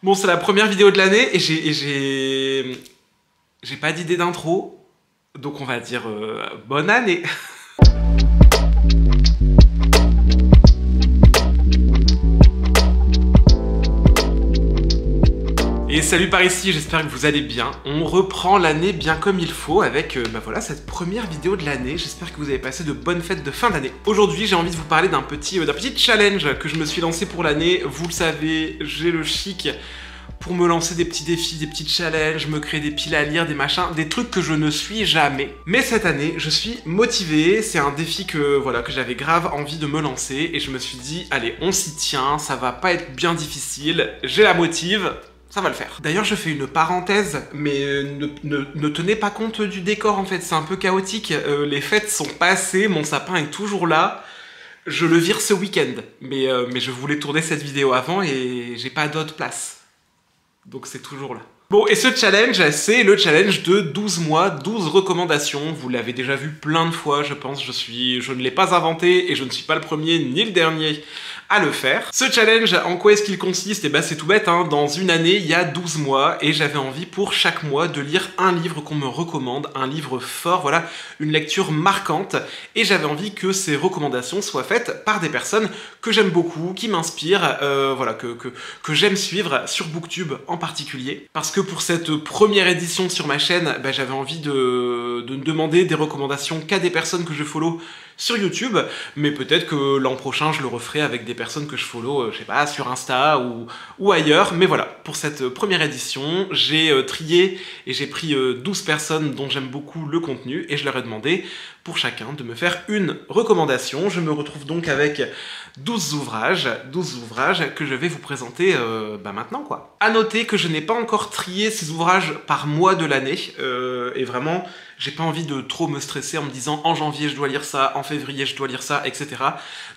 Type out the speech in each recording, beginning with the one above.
Bon, c'est la première vidéo de l'année et j'ai pas d'idée d'intro, donc on va dire bonne année. Et salut par ici, j'espère que vous allez bien. On reprend l'année bien comme il faut avec voilà, cette première vidéo de l'année. J'espère que vous avez passé de bonnes fêtes de fin d'année. Aujourd'hui, j'ai envie de vous parler d'un petit challenge que je me suis lancé pour l'année. Vous le savez, j'ai le chic pour me lancer des petits défis, des petits challenges, me créer des piles à lire, des machins, des trucs que je ne suis jamais. Mais cette année, je suis motivé, c'est un défi que j'avais grave envie de me lancer et je me suis dit, allez, on s'y tient, ça va pas être bien difficile, j'ai la motive. Ça va le faire. D'ailleurs, je fais une parenthèse, mais ne tenez pas compte du décor en fait, c'est un peu chaotique. Les fêtes sont passées, mon sapin est toujours là. Je le vire ce week-end, mais je voulais tourner cette vidéo avant et j'ai pas d'autre place. Donc c'est toujours là. Bon, et ce challenge, c'est le challenge de 12 mois, 12 recommandations. Vous l'avez déjà vu plein de fois, je pense. Je ne l'ai pas inventé et je ne suis pas le premier ni le dernier à le faire. Ce challenge, en quoi est-ce qu'il consiste? Eh ben c'est tout bête, hein. Dans une année, il y a 12 mois et j'avais envie pour chaque mois de lire un livre qu'on me recommande, un livre fort, voilà, une lecture marquante. Et j'avais envie que ces recommandations soient faites par des personnes que j'aime beaucoup, qui m'inspirent, voilà, que j'aime suivre sur Booktube en particulier. Parce que pour cette première édition sur ma chaîne, bah, j'avais envie de demander des recommandations qu'à des personnes que je follow sur YouTube, mais peut-être que l'an prochain je le referai avec des personnes que je follow, je sais pas, sur Insta ou ailleurs. Mais voilà, pour cette première édition, j'ai trié et j'ai pris 12 personnes dont j'aime beaucoup le contenu et je leur ai demandé pour chacun de me faire une recommandation. Je me retrouve donc avec 12 ouvrages que je vais vous présenter maintenant quoi. À noter que je n'ai pas encore trié ces ouvrages par mois de l'année et vraiment j'ai pas envie de trop me stresser en me disant en janvier je dois lire ça, en février je dois lire ça, etc.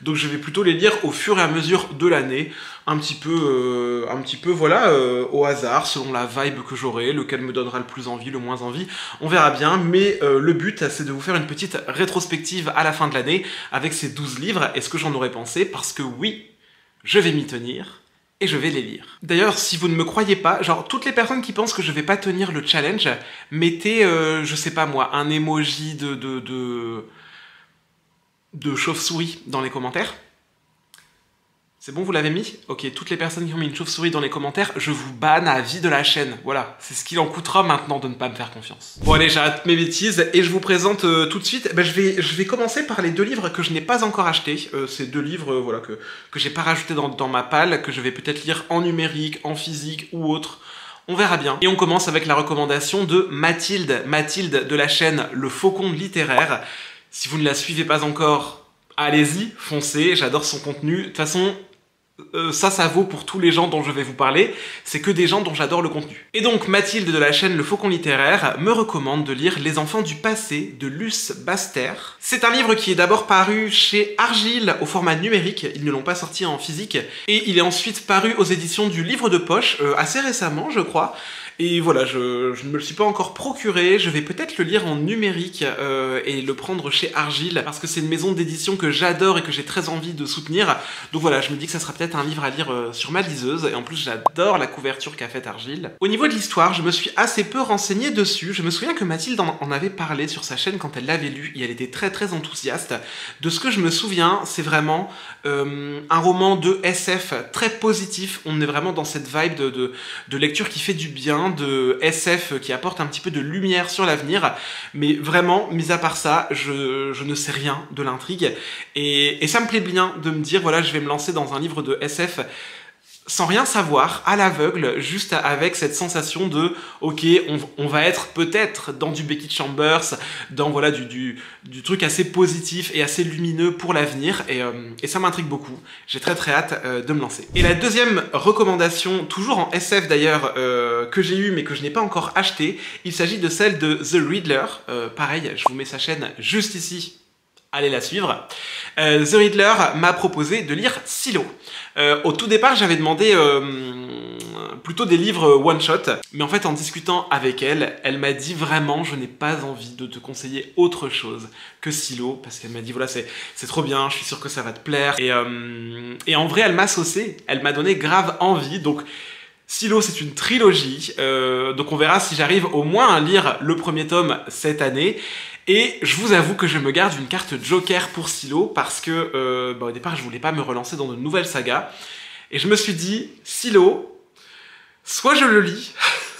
Donc je vais plutôt les lire au fur et à mesure de l'année, un petit peu voilà, au hasard, selon la vibe que j'aurai, lequel me donnera le plus envie, le moins envie, on verra bien, mais le but c'est de vous faire une petite rétrospective à la fin de l'année avec ces 12 livres et ce que j'en aurais pensé, parce que oui, je vais m'y tenir. Et je vais les lire. D'ailleurs, si vous ne me croyez pas, genre, toutes les personnes qui pensent que je vais pas tenir le challenge, mettez, je sais pas moi, un emoji de chauve-souris dans les commentaires. C'est bon, vous l'avez mis? Ok, toutes les personnes qui ont mis une chauve-souris dans les commentaires, je vous banne à vie de la chaîne. Voilà, c'est ce qu'il en coûtera maintenant de ne pas me faire confiance. Bon allez, j'arrête mes bêtises et je vous présente tout de suite. Ben, je vais commencer par les deux livres que je n'ai pas encore achetés. Ces deux livres voilà, que j'ai pas rajoutés dans ma palle, que je vais peut-être lire en numérique, en physique ou autre. On verra bien. Et on commence avec la recommandation de Mathilde. Mathilde de la chaîne Le Faucon littéraire. Si vous ne la suivez pas encore, allez-y, foncez, j'adore son contenu. De toute façon, ça vaut pour tous les gens dont je vais vous parler, c'est que des gens dont j'adore le contenu. Et donc Mathilde de la chaîne Le Faucon littéraire me recommande de lire Les enfants du passé de Luce Baster. C'est un livre qui est d'abord paru chez Argile au format numérique, ils ne l'ont pas sorti en physique, et il est ensuite paru aux éditions du Livre de Poche, assez récemment je crois. Et voilà, je ne me le suis pas encore procuré, je vais peut-être le lire en numérique et le prendre chez Argile, parce que c'est une maison d'édition que j'adore et que j'ai très envie de soutenir. Donc voilà, je me dis que ça sera peut-être un livre à lire sur ma liseuse, et en plus j'adore la couverture qu'a faite Argile. Au niveau de l'histoire, je me suis assez peu renseigné dessus. Je me souviens que Mathilde en avait parlé sur sa chaîne quand elle l'avait lu, et elle était très très enthousiaste. De ce que je me souviens, c'est vraiment un roman de SF très positif. On est vraiment dans cette vibe de lecture qui fait du bien, de SF qui apporte un petit peu de lumière sur l'avenir, mais vraiment, mis à part ça, je ne sais rien de l'intrigue, et ça me plaît bien de me dire, voilà, je vais me lancer dans un livre de SF sans rien savoir, à l'aveugle, juste avec cette sensation de ok, on va être peut-être dans du Becky Chambers, dans voilà du truc assez positif et assez lumineux pour l'avenir, et ça m'intrigue beaucoup. J'ai très très hâte de me lancer. Et la deuxième recommandation, toujours en SF d'ailleurs, que j'ai eue mais que je n'ai pas encore acheté, il s'agit de celle de The Riddler. Pareil, je vous mets sa chaîne juste ici. Allez la suivre. The Riddler m'a proposé de lire Silo. Au tout départ, j'avais demandé plutôt des livres one-shot, mais en fait, en discutant avec elle, elle m'a dit vraiment, je n'ai pas envie de te conseiller autre chose que Silo, parce qu'elle m'a dit, voilà, c'est trop bien, je suis sûr que ça va te plaire. Et en vrai, elle m'a saucé, elle m'a donné grave envie, donc Silo, c'est une trilogie, donc on verra si j'arrive au moins à lire le premier tome cette année. Et je vous avoue que je me garde une carte Joker pour Silo parce que au départ je voulais pas me relancer dans de nouvelles sagas. Et je me suis dit, Silo, soit je le lis,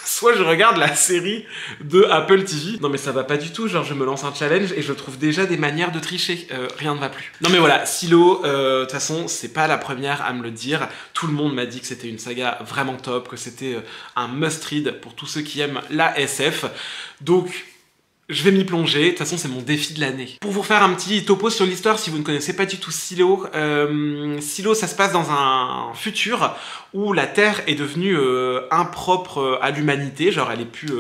soit je regarde la série de Apple TV. Non mais ça va pas du tout, genre je me lance un challenge et je trouve déjà des manières de tricher, rien ne va plus. Non mais voilà, Silo, de toute façon, c'est pas la première à me le dire. Tout le monde m'a dit que c'était une saga vraiment top, que c'était un must-read pour tous ceux qui aiment la SF. Donc, je vais m'y plonger, de toute façon c'est mon défi de l'année. Pour vous faire un petit topo sur l'histoire, si vous ne connaissez pas du tout Silo, Silo ça se passe dans un futur où la Terre est devenue impropre à l'humanité, genre elle est plus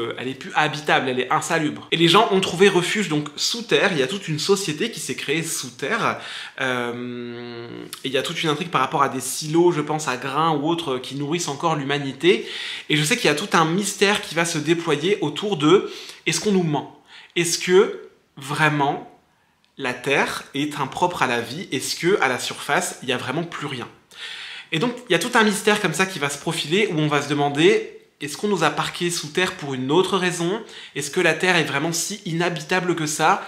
habitable, elle est insalubre. Et les gens ont trouvé refuge donc sous terre, il y a toute une société qui s'est créée sous terre, et il y a toute une intrigue par rapport à des silos, je pense à grains ou autres, qui nourrissent encore l'humanité. Et je sais qu'il y a tout un mystère qui va se déployer autour de est-ce qu'on nous ment ? Est-ce que, vraiment, la Terre est impropre à la vie? Est-ce que, à la surface, il n'y a vraiment plus rien? Et donc, il y a tout un mystère comme ça qui va se profiler, où on va se demander, est-ce qu'on nous a parqués sous terre pour une autre raison? Est-ce que la Terre est vraiment si inhabitable que ça?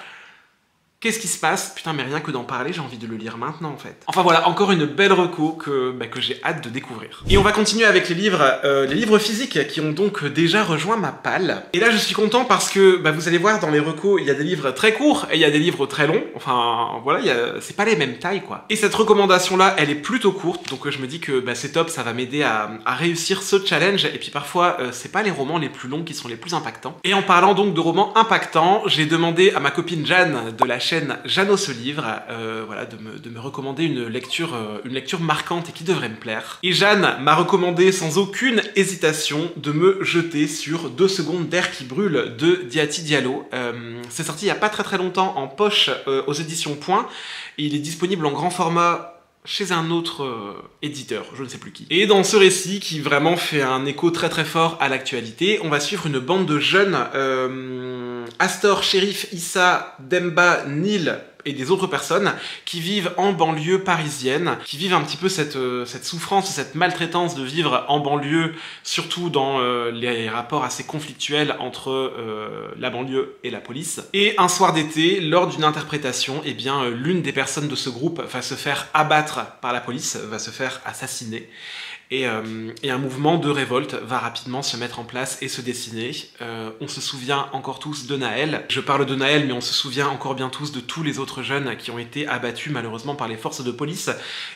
Qu'est-ce qui se passe? Putain, mais rien que d'en parler, j'ai envie de le lire maintenant, en fait. Enfin voilà, encore une belle reco que j'ai hâte de découvrir. Et on va continuer avec les livres physiques qui ont donc déjà rejoint ma palle. Et là, je suis content parce que, vous allez voir, dans les recos, il y a des livres très courts et il y a des livres très longs. Enfin, voilà, c'est pas les mêmes tailles, quoi. Et cette recommandation-là, elle est plutôt courte, donc je me dis que c'est top, ça va m'aider à réussir ce challenge. Et puis parfois, c'est pas les romans les plus longs qui sont les plus impactants. Et en parlant donc de romans impactants, j'ai demandé à ma copine Jeanne de la chaîne Jeanne ce livre, voilà, de me recommander une lecture marquante et qui devrait me plaire. Et Jeanne m'a recommandé sans aucune hésitation de me jeter sur 2 secondes d'air qui brûle de Diati Diallo. C'est sorti il y a pas très longtemps en poche aux éditions Point, et il est disponible en grand format chez un autre éditeur, je ne sais plus qui. Et dans ce récit, qui vraiment fait un écho très fort à l'actualité, on va suivre une bande de jeunes, Astor, Shérif, Issa, Demba, Neil et des autres personnes qui vivent en banlieue parisienne, qui vivent un petit peu cette souffrance, cette maltraitance de vivre en banlieue, surtout dans les rapports assez conflictuels entre la banlieue et la police. Et un soir d'été, lors d'une interprétation, eh bien, l'une des personnes de ce groupe va se faire abattre par la police, va se faire assassiner. Et un mouvement de révolte va rapidement se mettre en place et se dessiner. On se souvient encore tous de Naël. Je parle de Naël, mais on se souvient encore bien tous de tous les autres jeunes qui ont été abattus malheureusement par les forces de police.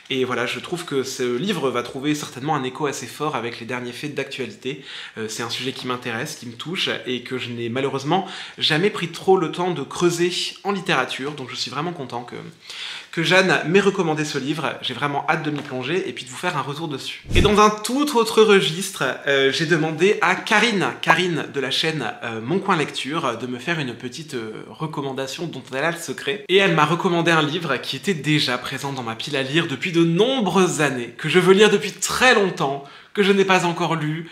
Et voilà, je trouve que ce livre va trouver certainement un écho assez fort avec les derniers faits d'actualité. C'est un sujet qui m'intéresse, qui me touche, et que je n'ai malheureusement jamais pris trop le temps de creuser en littérature. Donc je suis vraiment content que Jeanne m'ait recommandé ce livre. J'ai vraiment hâte de m'y plonger et puis de vous faire un retour dessus. Et dans un tout autre registre, j'ai demandé à Karine de la chaîne Mon Coin Lecture de me faire une petite recommandation dont elle a le secret. Et elle m'a recommandé un livre qui était déjà présent dans ma pile à lire depuis de nombreuses années, que je veux lire depuis très longtemps, que je n'ai pas encore lu.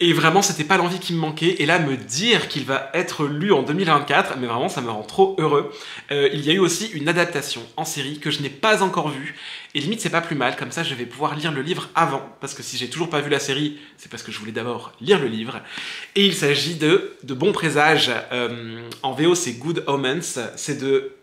Et vraiment, c'était pas l'envie qui me manquait. Et là, me dire qu'il va être lu en 2024, mais vraiment, ça me rend trop heureux. Il y a eu aussi une adaptation en série que je n'ai pas encore vue. Et limite, c'est pas plus mal. Comme ça, je vais pouvoir lire le livre avant. Parce que si j'ai toujours pas vu la série, c'est parce que je voulais d'abord lire le livre. Et il s'agit de Bons Présages. En VO, c'est Good Omens. C'est de...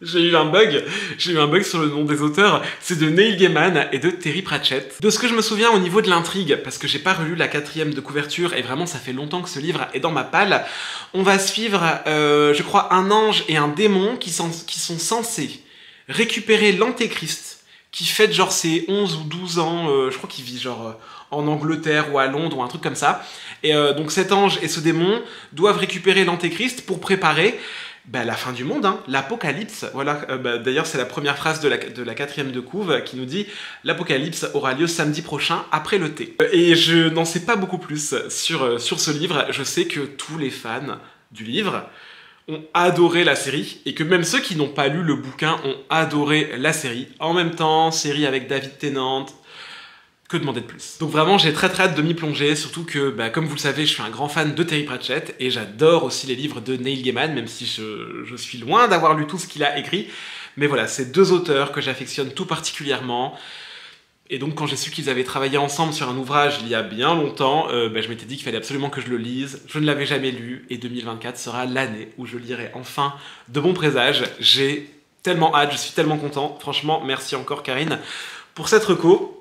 J'ai eu un bug sur le nom des auteurs, c'est de Neil Gaiman et de Terry Pratchett. De ce que je me souviens au niveau de l'intrigue, parce que j'ai pas relu la 4e de couverture, et vraiment ça fait longtemps que ce livre est dans ma palle, on va suivre, je crois, un ange et un démon qui sont censés récupérer l'Antéchrist, qui fête genre ses 11 ou 12 ans, je crois qu'il vit genre en Angleterre ou à Londres ou un truc comme ça. Et donc cet ange et ce démon doivent récupérer l'Antéchrist pour préparer la fin du monde, hein, l'apocalypse. Voilà, d'ailleurs c'est la première phrase de la 4e de couve qui nous dit « L'apocalypse aura lieu samedi prochain après le thé ». Et je n'en sais pas beaucoup plus sur ce livre. Je sais que tous les fans du livre ont adoré la série, et que même ceux qui n'ont pas lu le bouquin ont adoré la série. En même temps, série avec David Tennant, que demander de plus? Donc vraiment, j'ai très hâte de m'y plonger, surtout que, comme vous le savez, je suis un grand fan de Terry Pratchett, et j'adore aussi les livres de Neil Gaiman, même si je suis loin d'avoir lu tout ce qu'il a écrit. Mais voilà, c'est 2 auteurs que j'affectionne tout particulièrement. Et donc quand j'ai su qu'ils avaient travaillé ensemble sur un ouvrage il y a bien longtemps, je m'étais dit qu'il fallait absolument que je le lise. Je ne l'avais jamais lu et 2024 sera l'année où je lirai enfin De Bons Présages. J'ai tellement hâte, je suis tellement content. Franchement, merci encore Karine pour cette reco.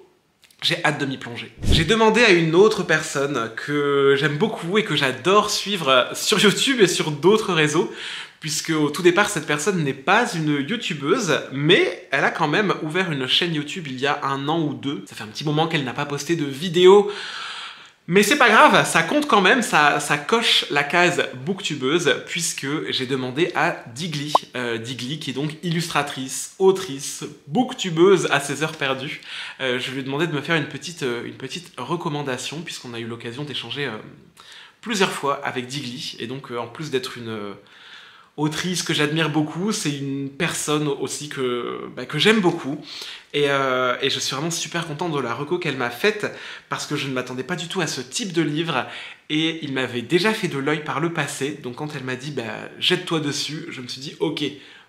J'ai hâte de m'y plonger. J'ai demandé à une autre personne que j'aime beaucoup et que j'adore suivre sur YouTube et sur d'autres réseaux, puisque au tout départ, cette personne n'est pas une youtubeuse, mais elle a quand même ouvert une chaîne YouTube il y a 1 an ou 2. Ça fait un petit moment qu'elle n'a pas posté de vidéo, mais c'est pas grave, ça compte quand même, ça coche la case booktubeuse, puisque j'ai demandé à Digly, Digly qui est donc illustratrice, autrice, booktubeuse à ses heures perdues. Je lui ai demandé de me faire une petite recommandation, puisqu'on a eu l'occasion d'échanger plusieurs fois avec Digly, et donc en plus d'être une autrice que j'admire beaucoup, c'est une personne aussi que j'aime beaucoup. Et je suis vraiment super content de la reco qu'elle m'a faite, parce que je ne m'attendais pas du tout à ce type de livre, et il m'avait déjà fait de l'œil par le passé, donc quand elle m'a dit jette-toi dessus, je me suis dit ok,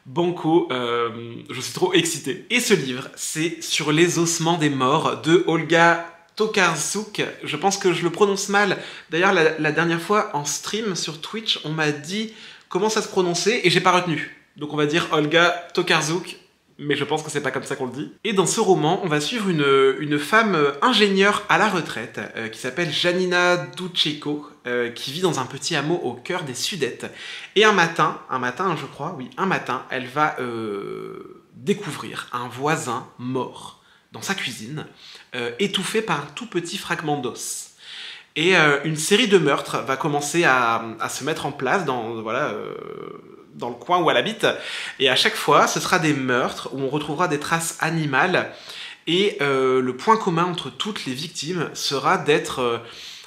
banco, je suis trop excité. Et ce livre, c'est Sur les ossements des morts de Olga Tokarczuk. Je pense que je le prononce mal. D'ailleurs, la dernière fois en stream sur Twitch, on m'a dit comment ça se prononçait et j'ai pas retenu. Donc on va dire Olga Tokarczuk, mais je pense que c'est pas comme ça qu'on le dit. Et dans ce roman, on va suivre une femme ingénieure à la retraite qui s'appelle Janina Ducheko, qui vit dans un petit hameau au cœur des Sudètes. Et un matin, je crois, oui, un matin, elle va découvrir un voisin mort dans sa cuisine, étouffé par un tout petit fragment d'os. Et une série de meurtres va commencer à se mettre en place dans le coin où elle habite. Et à chaque fois, ce sera des meurtres où on retrouvera des traces animales. Et le point commun entre toutes les victimes sera d'être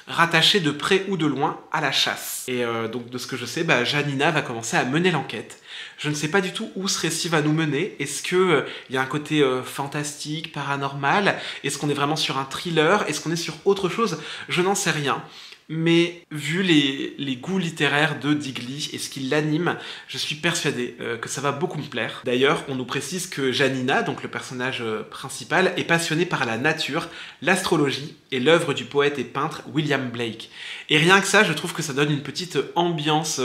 rattachées de près ou de loin à la chasse. Et donc de ce que je sais, Janina va commencer à mener l'enquête. Je ne sais pas du tout où ce récit va nous mener. Est-ce qu'il y a un côté fantastique, paranormal? Est-ce qu'on est vraiment sur un thriller? Est-ce qu'on est sur autre chose? Je n'en sais rien. Mais vu les goûts littéraires de Digly et ce qui l'anime, je suis persuadé que ça va beaucoup me plaire. D'ailleurs, on nous précise que Janina, donc le personnage principal, est passionnée par la nature, l'astrologie et l'œuvre du poète et peintre William Blake. Et rien que ça, je trouve que ça donne une petite ambiance,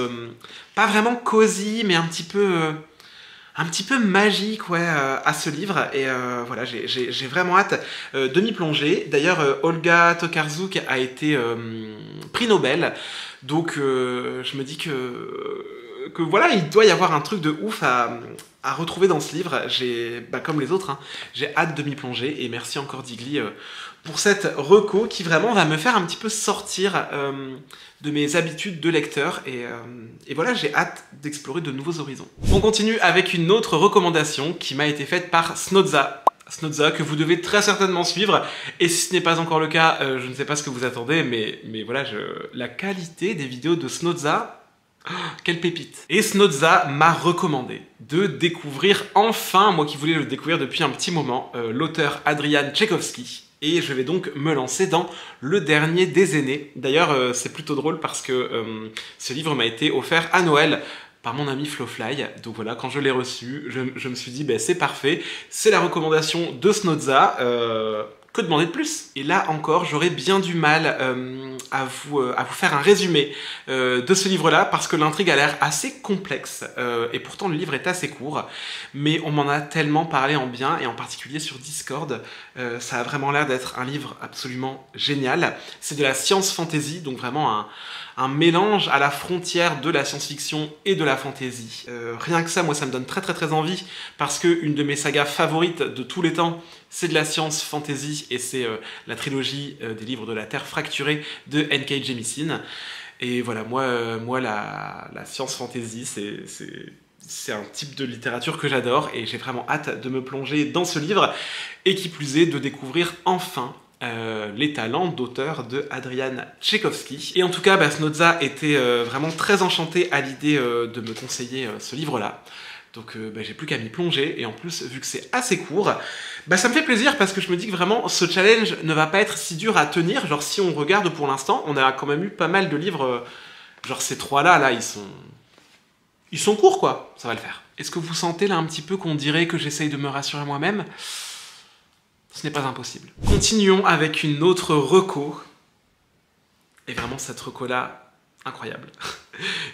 pas vraiment cosy, mais un petit peu magique, ouais, à ce livre. Et voilà, j'ai vraiment hâte de m'y plonger. D'ailleurs, Olga Tokarczuk a été prix Nobel, donc je me dis que voilà, il doit y avoir un truc de ouf à retrouver dans ce livre. Comme les autres, hein, j'ai hâte de m'y plonger, et merci encore Digly pour cette reco qui vraiment va me faire un petit peu sortir de mes habitudes de lecteur, et voilà, j'ai hâte d'explorer de nouveaux horizons. On continue avec une autre recommandation qui m'a été faite par Snodza. Snodza, que vous devez très certainement suivre, et si ce n'est pas encore le cas, je ne sais pas ce que vous attendez, mais voilà, la qualité des vidéos de Snodza, oh, quelle pépite. Et Snodza m'a recommandé de découvrir enfin, moi qui voulais le découvrir depuis un petit moment, l'auteur Adrian Tchaikovsky. Et je vais donc me lancer dans Le Dernier des Aînés. D'ailleurs, c'est plutôt drôle parce que ce livre m'a été offert à Noël par mon ami Flowfly. Donc voilà, quand je l'ai reçu, je me suis dit, c'est parfait, c'est la recommandation de Snodza. Que demander de plus? Et là encore, j'aurais bien du mal à vous faire un résumé de ce livre-là, parce que l'intrigue a l'air assez complexe, et pourtant le livre est assez court, mais on m'en a tellement parlé en bien, et en particulier sur Discord, ça a vraiment l'air d'être un livre absolument génial. C'est de la science fantasy, donc vraiment un mélange à la frontière de la science-fiction et de la fantasy. Rien que ça, moi ça me donne très très très envie, parce que une de mes sagas favorites de tous les temps, c'est de la science fantasy, et c'est la trilogie des livres de la Terre fracturée de N.K. Jemisin. Et voilà, moi la science fantasy, c'est un type de littérature que j'adore, et j'ai vraiment hâte de me plonger dans ce livre, et qui plus est, de découvrir enfin les talents d'auteur de Adrian Tchaikovsky. Et en tout cas, Snodza était vraiment très enchanté à l'idée de me conseiller ce livre-là. Donc j'ai plus qu'à m'y plonger, et en plus, vu que c'est assez court, ça me fait plaisir, parce que je me dis que vraiment, ce challenge ne va pas être si dur à tenir. Genre, si on regarde pour l'instant, on a quand même eu pas mal de livres, genre ces trois-là, ils sont courts, quoi. Ça va le faire. Est-ce que vous sentez là un petit peu qu'on dirait que j'essaye de me rassurer moi-même? Ce n'est pas impossible. Continuons avec une autre reco. Et vraiment, cette reco-là, incroyable.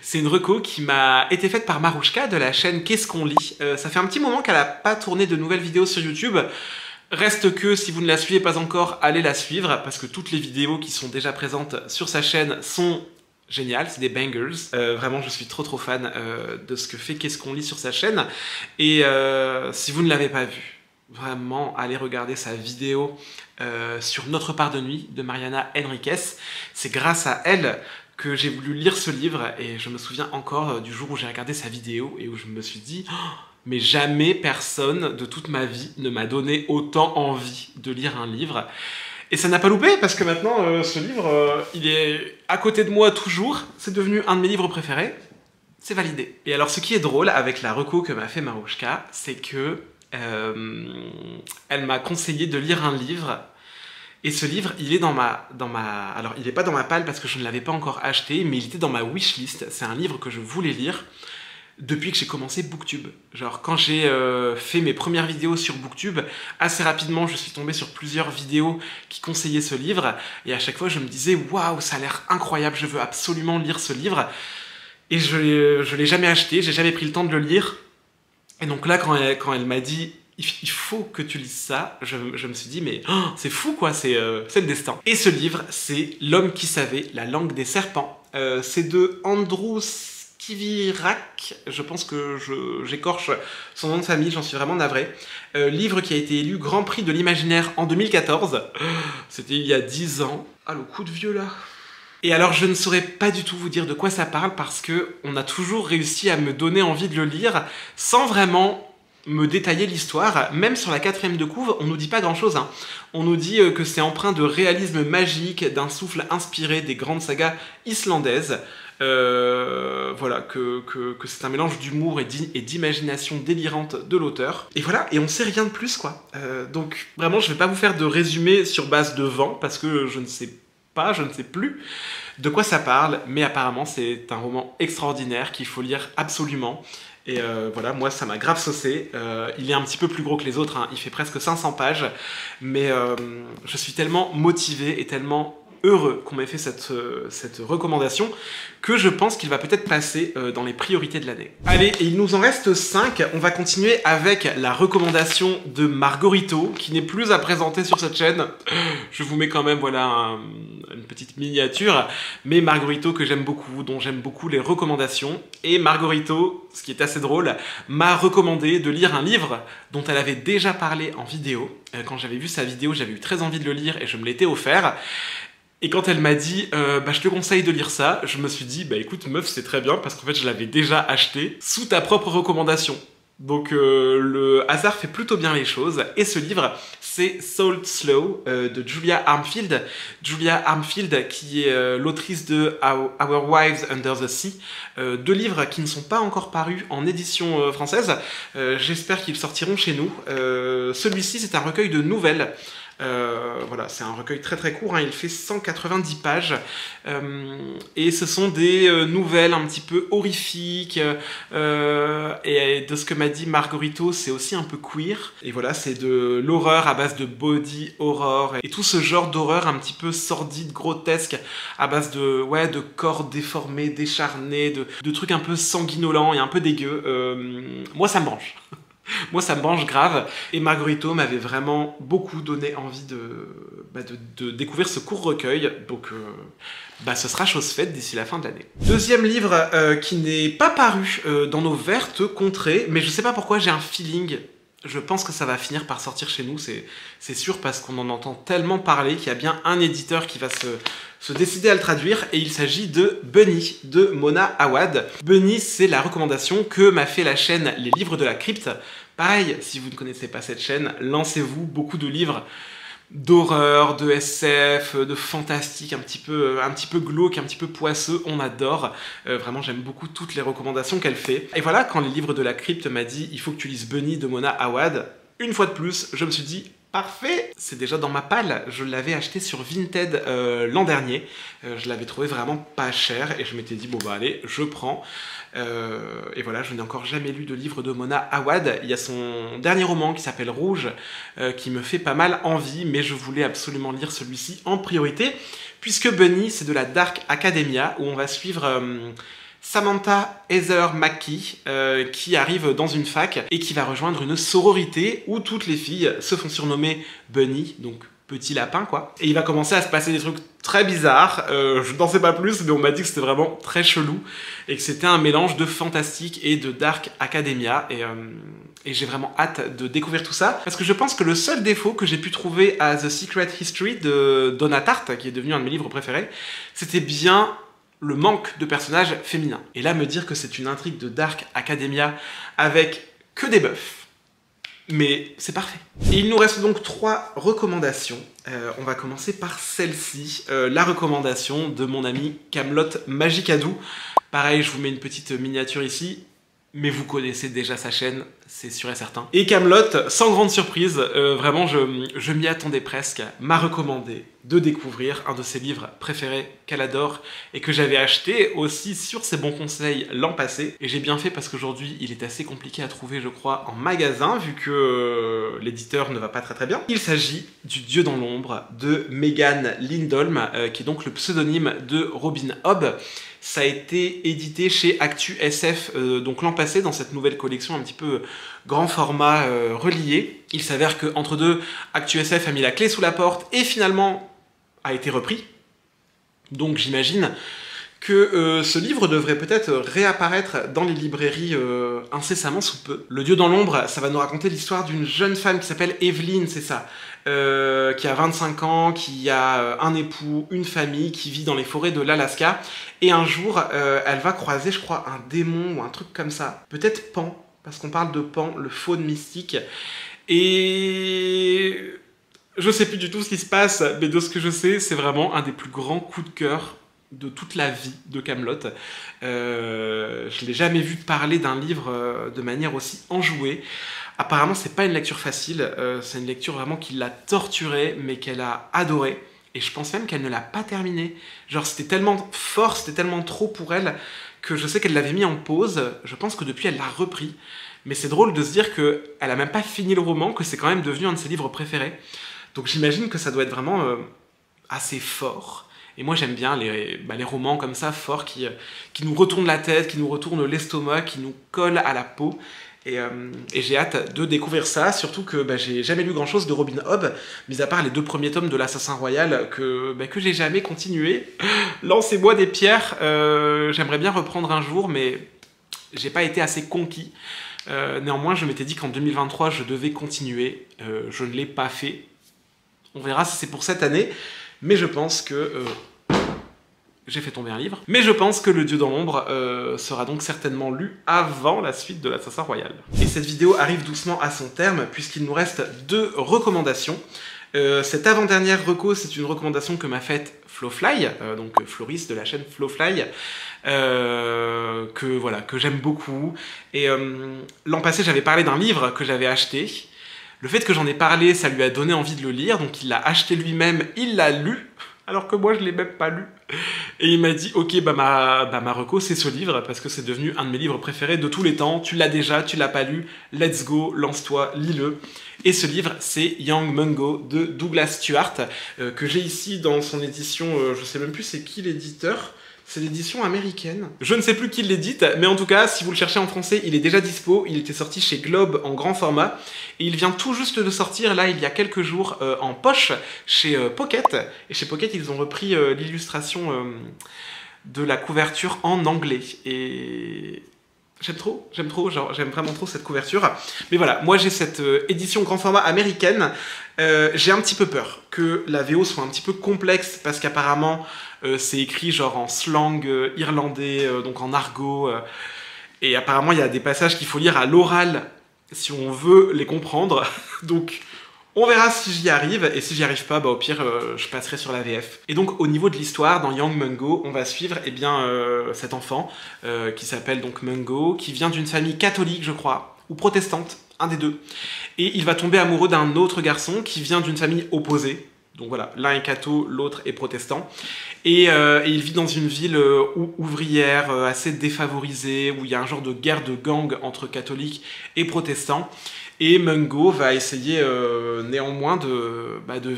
C'est une reco qui m'a été faite par Marouchka de la chaîne Qu'est-ce qu'on lit. Ça fait un petit moment qu'elle n'a pas tourné de nouvelles vidéos sur YouTube. Reste que, si vous ne la suivez pas encore, allez la suivre, parce que toutes les vidéos qui sont déjà présentes sur sa chaîne sont géniales, c'est des bangers. Vraiment, je suis trop fan de ce que fait Qu'est-ce qu'on lit sur sa chaîne. Et si vous ne l'avez pas vu, vraiment, allez regarder sa vidéo sur Notre part de nuit de Mariana Enriquez. C'est grâce à elle que j'ai voulu lire ce livre, et je me souviens encore du jour où j'ai regardé sa vidéo et où je me suis dit oh, mais jamais personne de toute ma vie ne m'a donné autant envie de lire un livre. Et ça n'a pas loupé, parce que maintenant, ce livre, il est à côté de moi toujours. C'est devenu un de mes livres préférés. C'est validé. Et alors, ce qui est drôle avec la reco que m'a fait Marouchka, c'est que elle m'a conseillé de lire un livre. Et ce livre, il est dans ma... Alors, il n'est pas dans ma palle parce que je ne l'avais pas encore acheté, mais il était dans ma wishlist. C'est un livre que je voulais lire depuis que j'ai commencé Booktube. Genre, quand j'ai fait mes premières vidéos sur Booktube, assez rapidement, je suis tombé sur plusieurs vidéos qui conseillaient ce livre. Et à chaque fois, je me disais, waouh, ça a l'air incroyable, je veux absolument lire ce livre. Et je l'ai jamais acheté, j'ai jamais pris le temps de le lire. Et donc là, quand elle m'a dit il faut que tu lises ça, je me suis dit mais oh, c'est fou quoi, c'est le destin. Et ce livre, c'est L'homme qui savait la langue des serpents. C'est de Andrew Skivirac, je pense que j'écorche son nom de famille, j'en suis vraiment navré. Livre qui a été élu Grand Prix de l'Imaginaire en 2014. C'était il y a 10 ans. Ah, le coup de vieux là. Et alors, je ne saurais pas du tout vous dire de quoi ça parle, parce que on a toujours réussi à me donner envie de le lire sans vraiment me détailler l'histoire. Même sur la 4e de couve, on nous dit pas grand chose, hein. On nous dit que c'est empreint de réalisme magique, d'un souffle inspiré des grandes sagas islandaises. Voilà, que c'est un mélange d'humour et d'imagination délirante de l'auteur. Et voilà, et on sait rien de plus, quoi. Donc, vraiment, je vais pas vous faire de résumé sur base de vent, parce que je ne sais plus de quoi ça parle, mais apparemment c'est un roman extraordinaire qu'il faut lire absolument. Et voilà, moi ça m'a grave saucé. Il est un petit peu plus gros que les autres, hein. Il fait presque 500 pages, mais je suis tellement motivé et tellement heureux qu'on m'ait fait cette recommandation que je pense qu'il va peut-être passer dans les priorités de l'année. Allez, et il nous en reste 5. On va continuer avec la recommandation de Margorito, qui n'est plus à présenter sur cette chaîne. Je vous mets quand même, voilà, une petite miniature. Mais Margorito que j'aime beaucoup, dont j'aime beaucoup les recommandations. Et Margorito, ce qui est assez drôle, m'a recommandé de lire un livre dont elle avait déjà parlé en vidéo. Quand j'avais vu sa vidéo, j'avais eu très envie de le lire et je me l'étais offert. Et quand elle m'a dit je te conseille de lire ça, je me suis dit bah écoute meuf, c'est très bien, parce qu'en fait je l'avais déjà acheté sous ta propre recommandation. Donc le hasard fait plutôt bien les choses. Et ce livre, c'est Salt Slow de Julia Armfield. Julia Armfield qui est l'autrice de Our Wives Under the Sea. 2 livres qui ne sont pas encore parus en édition française. J'espère qu'ils sortiront chez nous. Celui-ci, c'est un recueil de nouvelles. Voilà, c'est un recueil très court, hein, il fait 190 pages et ce sont des nouvelles un petit peu horrifiques et de ce que m'a dit Margorito, c'est aussi un peu queer. Et voilà, c'est de l'horreur à base de body horror et tout ce genre d'horreur un petit peu sordide, grotesque, à base de corps déformés, décharnés, de trucs un peu sanguinolents et un peu dégueux. Moi ça me branche. Moi, ça me branche grave, et Margorito m'avait vraiment beaucoup donné envie de découvrir ce court recueil, donc ce sera chose faite d'ici la fin de l'année. Deuxième livre qui n'est pas paru dans nos vertes contrées, mais je sais pas pourquoi, j'ai un feeling, je pense que ça va finir par sortir chez nous, c'est sûr, parce qu'on en entend tellement parler qu'il y a bien un éditeur qui va se décider à le traduire, et il s'agit de Bunny, de Mona Awad. Bunny, c'est la recommandation que m'a fait la chaîne Les Livres de la Crypte. Pareil, si vous ne connaissez pas cette chaîne, lancez-vous, beaucoup de livres d'horreur, de SF, de fantastique, un petit peu glauque, un petit peu poisseux, on adore. Vraiment, j'aime beaucoup toutes les recommandations qu'elle fait. Et voilà, quand Les Livres de la Crypte m'a dit « Il faut que tu lises Bunny de Mona Awad », une fois de plus, je me suis dit Parfait. C'est déjà dans ma palle, je l'avais acheté sur Vinted l'an dernier. Je l'avais trouvé vraiment pas cher et je m'étais dit bon bah allez, je prends. Et voilà, je n'ai encore jamais lu de livre de Mona Awad. Il y a son dernier roman qui s'appelle Rouge qui me fait pas mal envie, mais je voulais absolument lire celui-ci en priorité puisque Bunny, c'est de la Dark Academia où on va suivre Samantha Heather McKee qui arrive dans une fac et qui va rejoindre une sororité où toutes les filles se font surnommer Bunny, donc petit lapin quoi. Et il va commencer à se passer des trucs très bizarres, je n'en sais pas plus mais on m'a dit que c'était vraiment très chelou et que c'était un mélange de fantastique et de Dark Academia et j'ai vraiment hâte de découvrir tout ça parce que je pense que le seul défaut que j'ai pu trouver à The Secret History de Donna Tartt, qui est devenu un de mes livres préférés, c'était bien le manque de personnages féminins. Et là, me dire que c'est une intrigue de Dark Academia avec que des meufs, mais c'est parfait. Et il nous reste donc 3 recommandations. On va commencer par celle-ci, la recommandation de mon ami Camelot Magicadou. Pareil, je vous mets une petite miniature ici, mais vous connaissez déjà sa chaîne, c'est sûr et certain. Et Camelot, sans grande surprise, vraiment je m'y attendais presque, m'a recommandé de découvrir un de ses livres préférés qu'elle adore et que j'avais acheté aussi sur ses bons conseils l'an passé. Et j'ai bien fait parce qu'aujourd'hui il est assez compliqué à trouver je crois en magasin vu que l'éditeur ne va pas très bien. Il s'agit du Dieu dans l'ombre de Megan Lindholm qui est donc le pseudonyme de Robin Hobb. Ça a été édité chez Actu SF donc l'an passé dans cette nouvelle collection un petit peu grand format relié. Il s'avère qu'entre deux, Actu SF a mis la clé sous la porte et finalement a été repris. Donc j'imagine que ce livre devrait peut-être réapparaître dans les librairies incessamment sous peu. Le Dieu dans l'ombre, ça va nous raconter l'histoire d'une jeune femme qui s'appelle Evelyn, c'est ça, qui a 25 ans, qui a un époux, une famille, qui vit dans les forêts de l'Alaska, et un jour, elle va croiser, je crois, un démon ou un truc comme ça, peut-être Pan, parce qu'on parle de Pan, le faune mystique, et je sais plus du tout ce qui se passe, mais de ce que je sais, c'est vraiment un des plus grands coups de cœur de toute la vie de Camelot. Je l'ai jamais vu parler d'un livre de manière aussi enjouée. Apparemment, c'est pas une lecture facile, c'est une lecture vraiment qui l'a torturée, mais qu'elle a adorée. Et je pense même qu'elle ne l'a pas terminée. Genre, c'était tellement fort, c'était tellement trop pour elle, que je sais qu'elle l'avait mis en pause. Je pense que depuis, elle l'a repris. Mais c'est drôle de se dire qu'elle a même pas fini le roman, que c'est quand même devenu un de ses livres préférés. Donc j'imagine que ça doit être vraiment assez fort. Et moi j'aime bien les romans comme ça, forts, qui nous retournent la tête, qui nous retournent l'estomac, qui nous collent à la peau. Et j'ai hâte de découvrir ça, surtout que j'ai jamais lu grand chose de Robin Hobb, mis à part les 2 premiers tomes de l'Assassin Royal que j'ai jamais continué. Lancez-moi des pierres, j'aimerais bien reprendre un jour, mais j'ai pas été assez conquis. Néanmoins, je m'étais dit qu'en 2023, je devais continuer. Je ne l'ai pas fait. On verra si c'est pour cette année, mais je pense que... j'ai fait tomber un livre. Mais je pense que Le Dieu dans l'ombre sera donc certainement lu avant la suite de l'Assassin Royal. Et cette vidéo arrive doucement à son terme, puisqu'il nous reste 2 recommandations. Cette avant-dernière reco, c'est une recommandation que m'a faite Flowfly, donc Floris de la chaîne Flowfly, que j'aime beaucoup. Et l'an passé, j'avais parlé d'un livre que j'avais acheté. Le fait que j'en ai parlé, ça lui a donné envie de le lire, donc il l'a acheté lui-même, il l'a lu, alors que moi je l'ai même pas lu. Et il m'a dit, ok, ma reco c'est ce livre, parce que c'est devenu un de mes livres préférés de tous les temps, tu l'as déjà, tu l'as pas lu, let's go, lance-toi, lis-le. Et ce livre, c'est Young Mungo de Douglas Stuart, que j'ai ici dans son édition, je sais même plus c'est qui l'éditeur. C'est l'édition américaine. Je ne sais plus qui l'édite, mais en tout cas, si vous le cherchez en français, il est déjà dispo. Il était sorti chez Globe en grand format. Et il vient tout juste de sortir, là, il y a quelques jours, en poche, chez Pocket. Et chez Pocket, ils ont repris l'illustration de la couverture en anglais. Et... j'aime trop, j'aime vraiment trop cette couverture. Mais voilà, moi j'ai cette édition grand format américaine. J'ai un petit peu peur que la VO soit un petit peu complexe, parce qu'apparemment... c'est écrit genre en slang irlandais, donc en argot, et apparemment il y a des passages qu'il faut lire à l'oral si on veut les comprendre, donc on verra si j'y arrive, et si j'y arrive pas, au pire je passerai sur la VF. Et donc au niveau de l'histoire, dans Young Mungo, on va suivre cet enfant qui s'appelle donc Mungo, qui vient d'une famille catholique je crois, ou protestante, un des deux. Et il va tomber amoureux d'un autre garçon qui vient d'une famille opposée. Donc voilà, l'un est catho, l'autre est protestant. Et il vit dans une ville ouvrière, assez défavorisée, où il y a un genre de guerre de gang entre catholiques et protestants. Et Mungo va essayer néanmoins de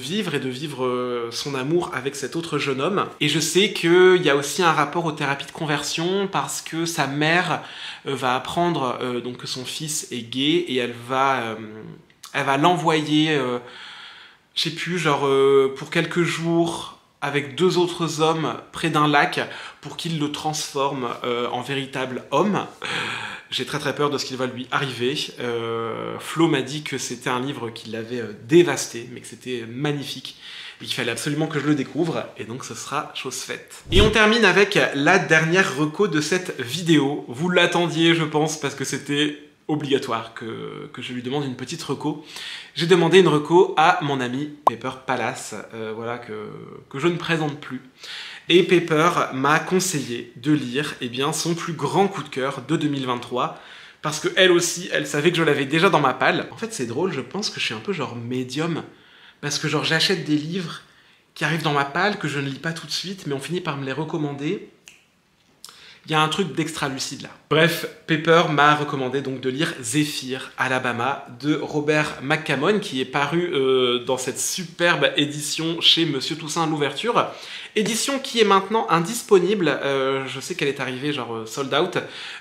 vivre son amour avec cet autre jeune homme. Et je sais qu'il y a aussi un rapport aux thérapies de conversion parce que sa mère va apprendre donc que son fils est gay et elle va l'envoyer, je sais plus, genre pour quelques jours avec 2 autres hommes près d'un lac pour qu'il le transforme en véritable homme. J'ai très très peur de ce qui va lui arriver. Flo m'a dit que c'était un livre qui l'avait dévasté, mais que c'était magnifique. Et qu'il fallait absolument que je le découvre, et donc ce sera chose faite. Et on termine avec la dernière reco de cette vidéo. Vous l'attendiez, je pense, parce que c'était obligatoire que je lui demande une petite reco. J'ai demandé une reco à mon ami Pepper Palace, voilà, que je ne présente plus. Et Pepper m'a conseillé de lire son plus grand coup de cœur de 2023, parce que elle aussi, elle savait que je l'avais déjà dans ma palle. En fait, c'est drôle, je pense que je suis un peu genre médium, parce que genre j'achète des livres qui arrivent dans ma palle, que je ne lis pas tout de suite, mais on finit par me les recommander. Il y a un truc d'extra lucide là. Bref, Pepper m'a recommandé donc de lire Zéphyr, Alabama de Robert McCammon, qui est paru dans cette superbe édition chez Monsieur Toussaint l'Ouverture. Édition qui est maintenant indisponible, je sais qu'elle est arrivée genre sold out,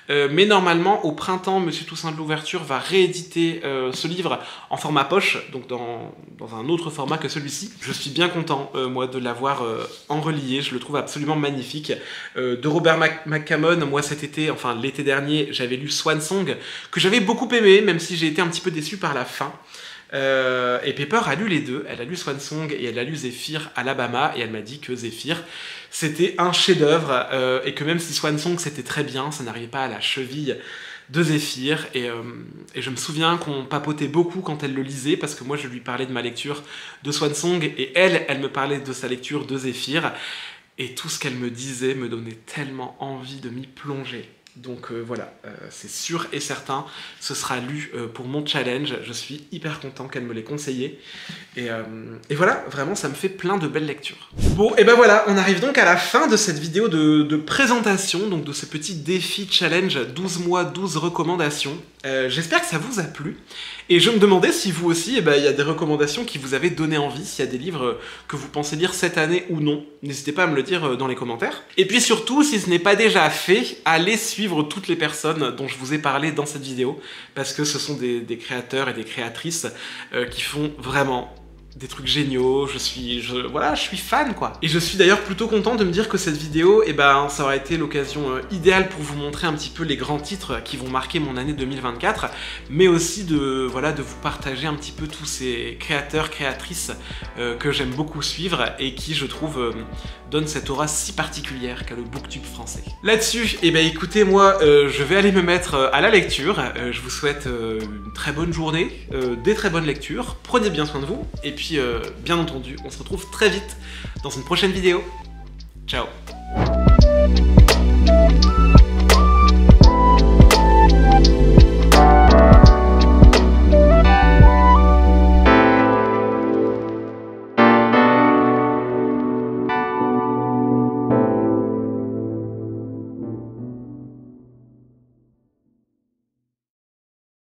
mais normalement au printemps, Monsieur Toussaint de l'Ouverture va rééditer ce livre en format poche, donc dans un autre format que celui-ci. Je suis bien content, moi, de l'avoir en relié, je le trouve absolument magnifique. De Robert McCammon, moi cet été, enfin l'été dernier, j'avais lu Swan Song, que j'avais beaucoup aimé, même si j'ai été un petit peu déçu par la fin. Et Pepper a lu les deux, elle a lu Swan Song et elle a lu Zéphyr, Alabama, et elle m'a dit que Zéphyr c'était un chef-d'œuvre et que même si Swan Song c'était très bien, ça n'arrivait pas à la cheville de Zéphyr. Et je me souviens qu'on papotait beaucoup quand elle le lisait, parce que moi je lui parlais de ma lecture de Swan Song et elle me parlait de sa lecture de Zéphyr, et tout ce qu'elle me disait me donnait tellement envie de m'y plonger. Donc voilà, c'est sûr et certain, ce sera lu pour mon challenge. Je suis hyper content qu'elle me l'ait conseillé. Et voilà, vraiment, ça me fait plein de belles lectures. Bon, et ben voilà, on arrive donc à la fin de cette vidéo de présentation, donc de ce petit défi challenge 12 mois, 12 recommandations. J'espère que ça vous a plu. Et je me demandais si vous aussi, il y a des recommandations qui vous avaient donné envie, s'il y a des livres que vous pensez lire cette année ou non. N'hésitez pas à me le dire dans les commentaires. Et puis surtout, si ce n'est pas déjà fait, allez suivre toutes les personnes dont je vous ai parlé dans cette vidéo, parce que ce sont des créateurs et des créatrices qui font vraiment des trucs géniaux. Je suis fan quoi. Et je suis d'ailleurs plutôt content de me dire que cette vidéo, ça aura été l'occasion idéale pour vous montrer un petit peu les grands titres qui vont marquer mon année 2024, mais aussi de vous partager un petit peu tous ces créateurs, créatrices que j'aime beaucoup suivre et qui, je trouve, donnent cette aura si particulière qu'a le booktube français. Là-dessus, écoutez, moi, je vais aller me mettre à la lecture. Je vous souhaite une très bonne journée, des très bonnes lectures, prenez bien soin de vous, et puis bien entendu, on se retrouve très vite dans une prochaine vidéo. Ciao!